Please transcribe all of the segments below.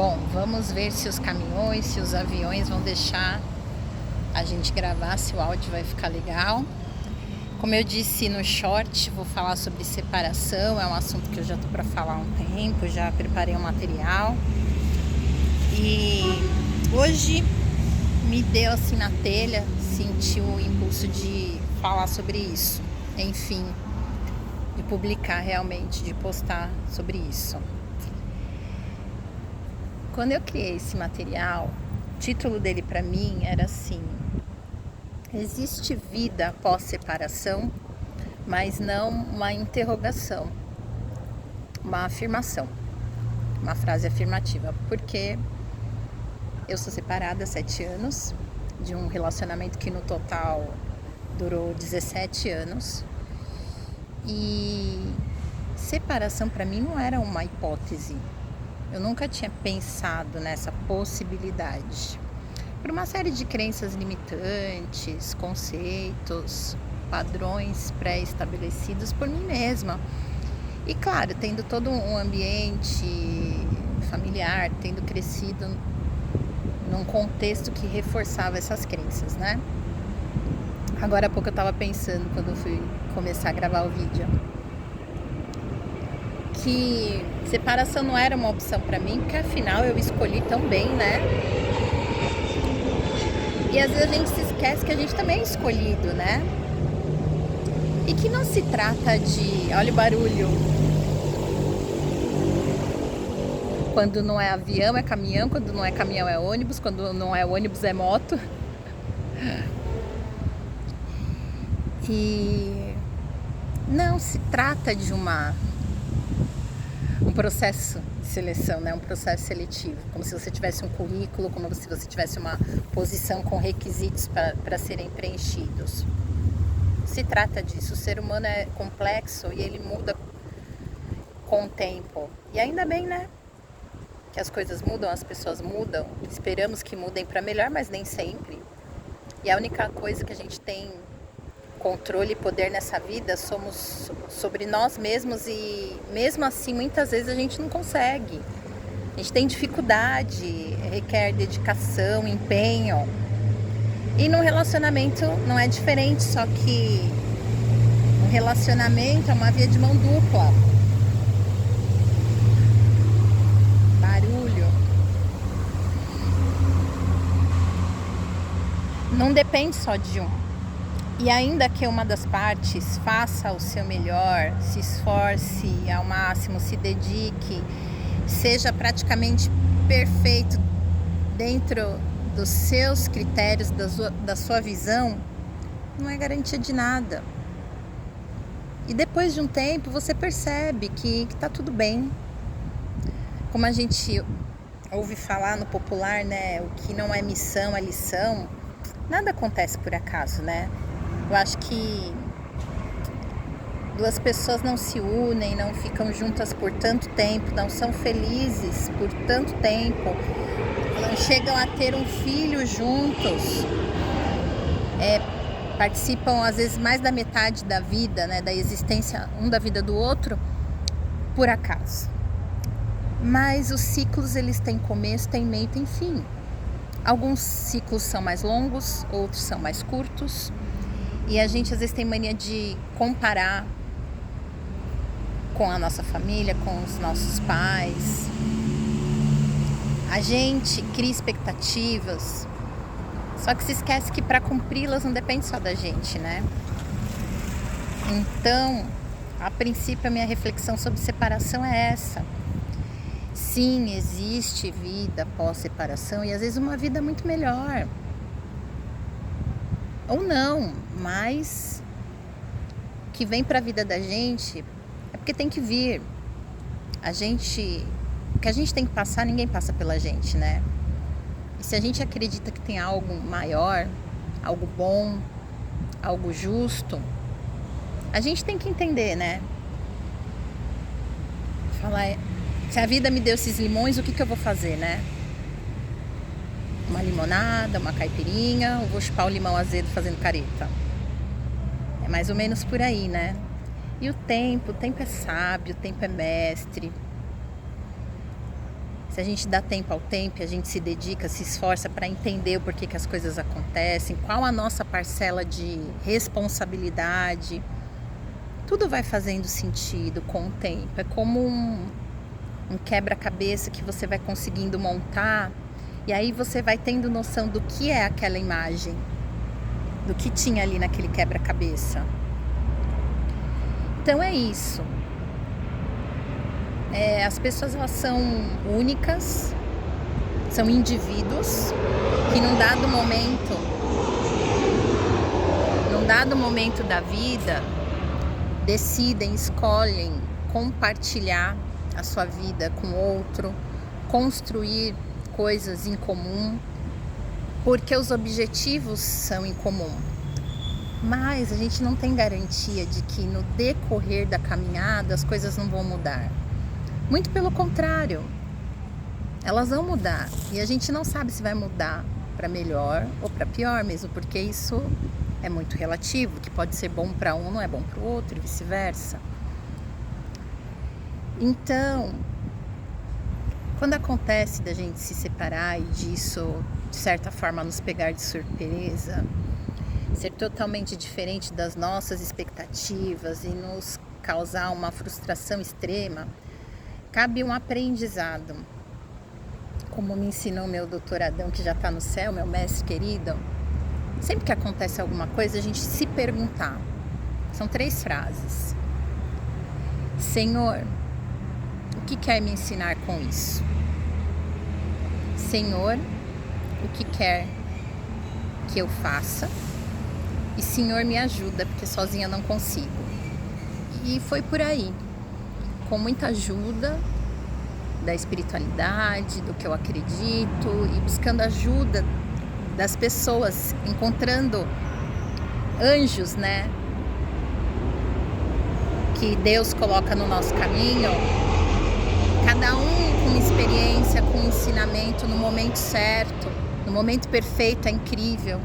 Bom, vamos ver se os caminhões, se os aviões vão deixar a gente gravar, se o áudio vai ficar legal. Como eu disse no short, vou falar sobre separação, é um assunto que eu já tô para falar há um tempo, já preparei um material. E hoje me deu assim na telha, senti o impulso de falar sobre isso. Enfim, de publicar realmente, de postar sobre isso. Quando eu criei esse material, o título dele para mim era assim: existe vida após separação, mas não uma interrogação, uma afirmação, uma frase afirmativa, porque eu sou separada há 7 anos, de um relacionamento que no total durou 17 anos, e separação para mim não era uma hipótese. Eu nunca tinha pensado nessa possibilidade. Por uma série de crenças limitantes, conceitos, padrões pré-estabelecidos por mim mesma. E claro, tendo todo um ambiente familiar, tendo crescido num contexto que reforçava essas crenças, né? Agora há pouco eu estava pensando, quando eu fui começar a gravar o vídeo, que separação não era uma opção para mim, porque afinal eu escolhi tão bem, né? E às vezes a gente se esquece que a gente também é escolhido, né? E que não se trata de... Olha o barulho. Quando não é avião é caminhão, quando não é caminhão é ônibus, quando não é ônibus é moto. E não se trata de um processo de seleção, né? Um processo seletivo, como se você tivesse um currículo, como se você tivesse uma posição com requisitos para serem preenchidos. Se trata disso. O ser humano é complexo e ele muda com o tempo. E ainda bem, né? Que as coisas mudam, as pessoas mudam. Esperamos que mudem para melhor, mas nem sempre. E a única coisa que a gente tem controle e poder nessa vida somos sobre nós mesmos, e mesmo assim muitas vezes a gente não consegue. A gente tem dificuldade, requer dedicação, empenho. E no relacionamento não é diferente, só que o relacionamento é uma via de mão dupla. Barulho. Não depende só de um. E ainda que uma das partes faça o seu melhor, se esforce ao máximo, se dedique, seja praticamente perfeito dentro dos seus critérios, da sua visão, não é garantia de nada. E depois de um tempo você percebe que tá tudo bem. Como a gente ouve falar no popular, né? O que não é missão é lição. Nada acontece por acaso, né? Eu acho que duas pessoas não se unem, não ficam juntas por tanto tempo, não são felizes por tanto tempo, não chegam a ter um filho juntos, participam às vezes mais da metade da vida, né, da existência um da vida do outro, por acaso. Mas os ciclos, eles têm começo, têm meio, têm fim. Alguns ciclos são mais longos, outros são mais curtos. E a gente às vezes tem mania de comparar com a nossa família, com os nossos pais. A gente cria expectativas, só que se esquece que para cumpri-las não depende só da gente, né? Então, a princípio, a minha reflexão sobre separação é essa. Sim, existe vida após separação e às vezes uma vida muito melhor. Ou não, mas que vem para a vida da gente é porque tem que vir. O que a gente tem que passar, ninguém passa pela gente, né? E se a gente acredita que tem algo maior, algo bom, algo justo, a gente tem que entender, né? Falar, se a vida me deu esses limões, o que eu vou fazer, né? Uma limonada, uma caipirinha, ou vou chupar o limão azedo fazendo careta? É mais ou menos por aí, né? E o tempo é sábio, o tempo é mestre. Se a gente dá tempo ao tempo, a gente se dedica, se esforça para entender o porquê que as coisas acontecem, qual a nossa parcela de responsabilidade, tudo vai fazendo sentido com o tempo. É como um quebra-cabeça que você vai conseguindo montar, e aí você vai tendo noção do que é aquela imagem, do que tinha ali naquele quebra-cabeça. Então é isso. As pessoas, elas são únicas, são indivíduos que num dado momento da vida decidem, escolhem compartilhar a sua vida com outro, construir coisas em comum, porque os objetivos são em comum. Mas a gente não tem garantia de que no decorrer da caminhada as coisas não vão mudar. Muito pelo contrário, elas vão mudar. E a gente não sabe se vai mudar para melhor ou para pior mesmo, porque isso é muito relativo, que pode ser bom para um, não é bom para o outro e vice-versa. Então, quando acontece da gente se separar e disso, de certa forma, nos pegar de surpresa, ser totalmente diferente das nossas expectativas e nos causar uma frustração extrema, cabe um aprendizado. Como me ensinou meu doutor Adão, que já está no céu, meu mestre querido, sempre que acontece alguma coisa, a gente se perguntar. São 3 frases. Senhor, o que quer me ensinar com isso? Senhor, o que quer que eu faça? E Senhor, me ajuda, porque sozinha não consigo. E foi por aí. Com muita ajuda da espiritualidade, do que eu acredito, e buscando ajuda das pessoas, encontrando anjos, né? Que Deus coloca no nosso caminho, cada um com uma experiência, com um ensinamento no momento certo, no momento perfeito, é incrível.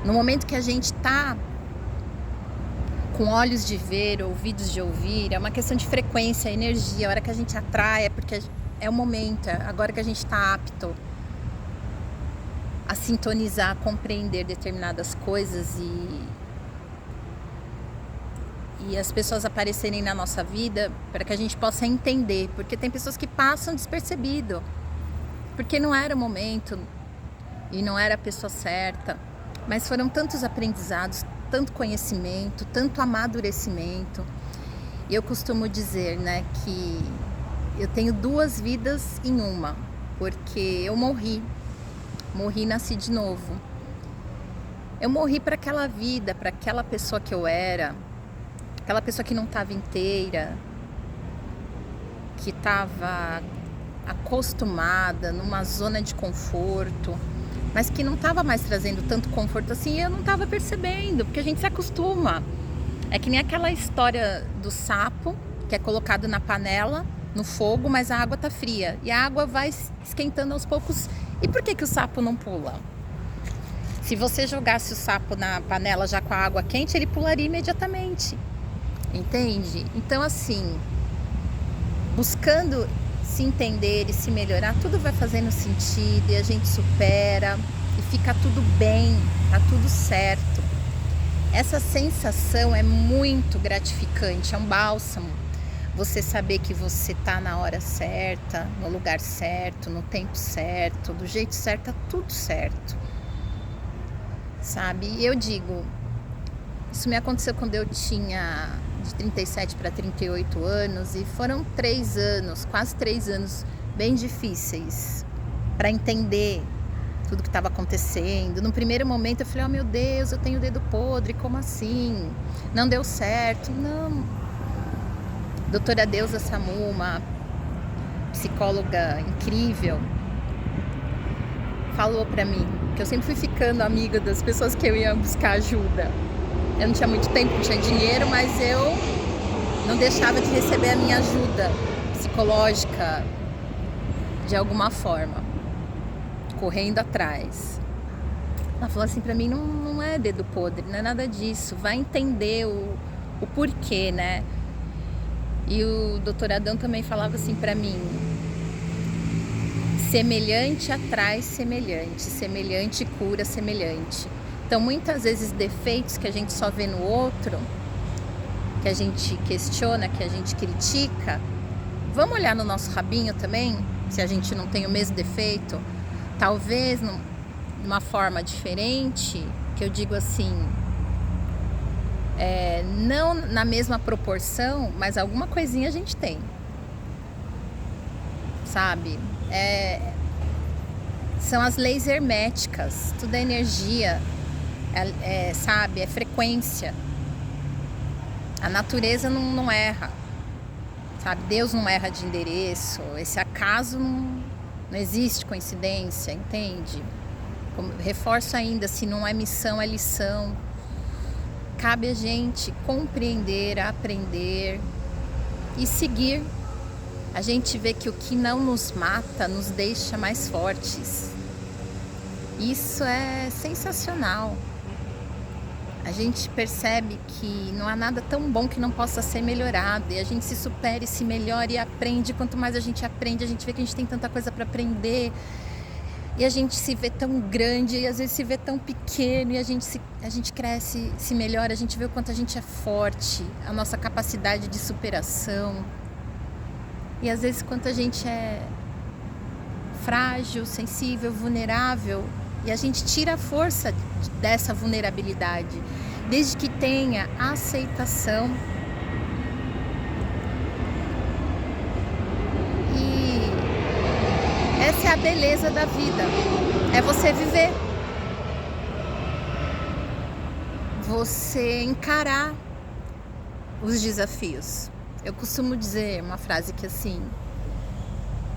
No momento que a gente está com olhos de ver, ouvidos de ouvir, é uma questão de frequência, energia. A hora que a gente atrai é porque é o momento, é agora que a gente está apto a sintonizar, a compreender determinadas coisas e as pessoas aparecerem na nossa vida para que a gente possa entender, porque tem pessoas que passam despercebido, porque não era o momento e não era a pessoa certa, mas foram tantos aprendizados, tanto conhecimento, tanto amadurecimento. E eu costumo dizer, né, que eu tenho 2 vidas em uma, porque eu morri e nasci de novo. Eu morri para aquela vida, para aquela pessoa que eu era, aquela pessoa que não estava inteira, que estava acostumada numa zona de conforto, mas que não estava mais trazendo tanto conforto assim, e eu não estava percebendo, porque a gente se acostuma. É que nem aquela história do sapo, que é colocado na panela, no fogo, mas a água está fria, e a água vai esquentando aos poucos. E por que o sapo não pula? Se você jogasse o sapo na panela já com a água quente, ele pularia imediatamente. Entende? Então, assim, buscando se entender e se melhorar, tudo vai fazendo sentido e a gente supera e fica tudo bem, tá tudo certo. Essa sensação é muito gratificante, é um bálsamo. Você saber que você tá na hora certa, no lugar certo, no tempo certo, do jeito certo, tá tudo certo. Sabe? E eu digo, isso me aconteceu quando eu tinha de 37 para 38 anos e foram 3 anos, quase 3 anos bem difíceis para entender tudo que estava acontecendo. No primeiro momento eu falei, oh meu Deus, eu tenho o dedo podre, como assim? Não deu certo. Não. Doutora Deusa Samu, uma psicóloga incrível, falou para mim que eu sempre fui ficando amiga das pessoas que eu ia buscar ajuda. Eu não tinha muito tempo, não tinha dinheiro, mas eu não deixava de receber a minha ajuda psicológica de alguma forma, correndo atrás. Ela falou assim pra mim, não é dedo podre, não é nada disso, vai entender o porquê, né? E o doutor Adão também falava assim pra mim, Semelhante atrai semelhante, semelhante cura semelhante. Então, muitas vezes, defeitos que a gente só vê no outro, que a gente questiona, que a gente critica, vamos olhar no nosso rabinho também, se a gente não tem o mesmo defeito, talvez numa forma diferente, que eu digo assim, não na mesma proporção, mas alguma coisinha a gente tem, sabe? São as leis herméticas, tudo é energia, sabe? É frequência. A natureza não erra, sabe? Deus não erra de endereço, esse acaso não existe coincidência, entende? Reforço ainda, se não é missão, é lição. Cabe a gente compreender, aprender e seguir. A gente vê que o que não nos mata nos deixa mais fortes. Isso é sensacional. A gente percebe que não há nada tão bom que não possa ser melhorado. E a gente se supera e se melhora e aprende. Quanto mais a gente aprende, a gente vê que a gente tem tanta coisa para aprender. E a gente se vê tão grande e às vezes se vê tão pequeno. E a gente cresce, se melhora, a gente vê o quanto a gente é forte. A nossa capacidade de superação. E às vezes quanto a gente é frágil, sensível, vulnerável. E a gente tira a força dessa vulnerabilidade, desde que tenha aceitação. E essa é a beleza da vida, é você viver. Você encarar os desafios. Eu costumo dizer uma frase que assim,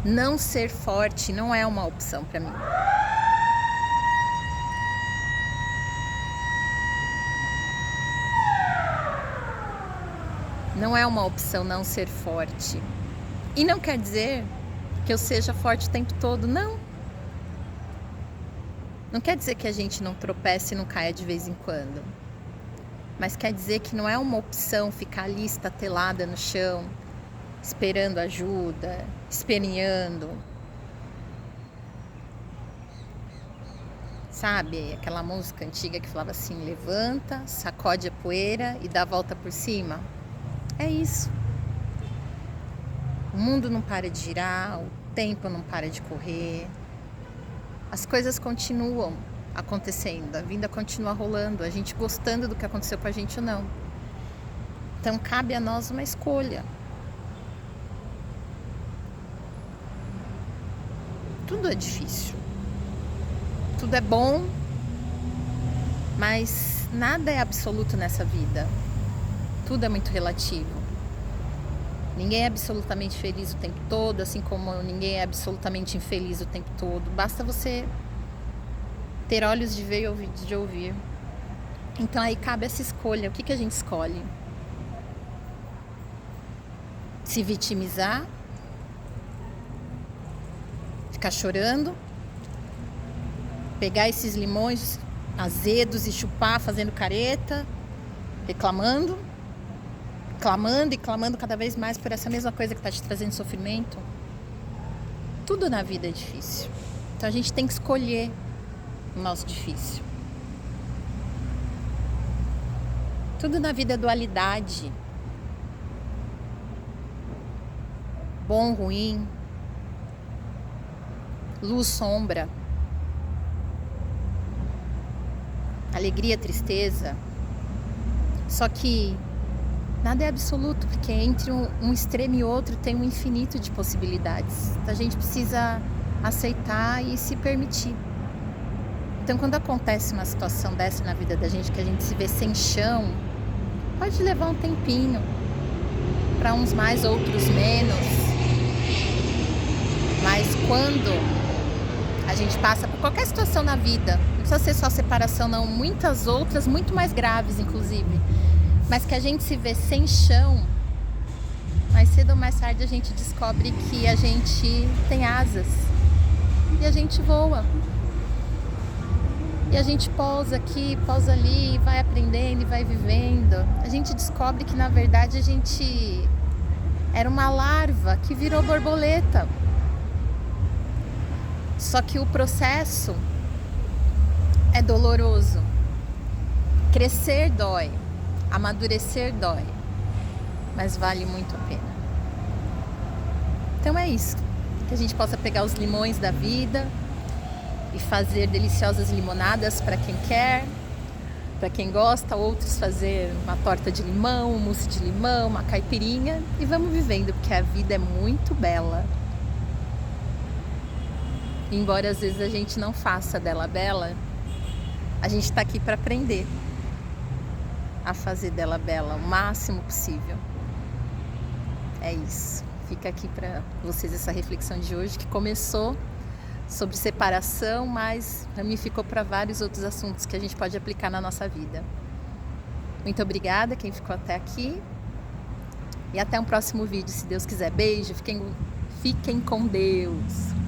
não ser forte não é uma opção para mim. Não é uma opção não ser forte. E não quer dizer que eu seja forte o tempo todo, não. Não quer dizer que a gente não tropece e não caia de vez em quando. Mas quer dizer que não é uma opção ficar ali estatelada no chão, esperando ajuda, esperneando. Sabe, aquela música antiga que falava assim, levanta, sacode a poeira e dá a volta por cima. É isso. O mundo não para de girar, o tempo não para de correr. As coisas continuam acontecendo, a vida continua rolando, a gente gostando do que aconteceu com a gente ou não. Então cabe a nós uma escolha. Tudo é difícil. Tudo é bom, mas nada é absoluto nessa vida. Tudo é muito relativo. Ninguém é absolutamente feliz o tempo todo, assim como ninguém é absolutamente infeliz o tempo todo. Basta você ter olhos de ver e ouvidos de ouvir. Então aí cabe essa escolha. O que a gente escolhe? Se vitimizar? Ficar chorando? Pegar esses limões azedos e chupar fazendo careta? Reclamando? Clamando e clamando cada vez mais por essa mesma coisa que está te trazendo sofrimento? Tudo na vida é difícil. Então a gente tem que escolher o nosso difícil. Tudo na vida é dualidade. Bom, ruim. Luz, sombra. Alegria, tristeza. Só que nada é absoluto, porque entre um extremo e outro tem um infinito de possibilidades. Então a gente precisa aceitar e se permitir. Então quando acontece uma situação dessa na vida da gente, que a gente se vê sem chão, pode levar um tempinho. Para uns mais, outros menos. Mas quando a gente passa por qualquer situação na vida, não precisa ser só separação não, muitas outras, muito mais graves inclusive, mas que a gente se vê sem chão, mais cedo ou mais tarde a gente descobre que a gente tem asas e a gente voa. E a gente pousa aqui, pousa ali, vai aprendendo e vai vivendo. A gente descobre que na verdade a gente era uma larva que virou borboleta. Só que o processo é doloroso. Crescer dói, amadurecer dói, mas vale muito a pena. Então é isso, que a gente possa pegar os limões da vida e fazer deliciosas limonadas para quem quer, para quem gosta, outros fazer uma torta de limão, um mousse de limão, uma caipirinha, e vamos vivendo, porque a vida é muito bela. Embora às vezes a gente não faça dela bela, a gente está aqui para aprender a fazer dela bela o máximo possível. É isso. Fica aqui para vocês essa reflexão de hoje, que começou sobre separação, mas ramificou para vários outros assuntos que a gente pode aplicar na nossa vida. Muito obrigada quem ficou até aqui e até um próximo vídeo, se Deus quiser. Beijo, fiquem com Deus.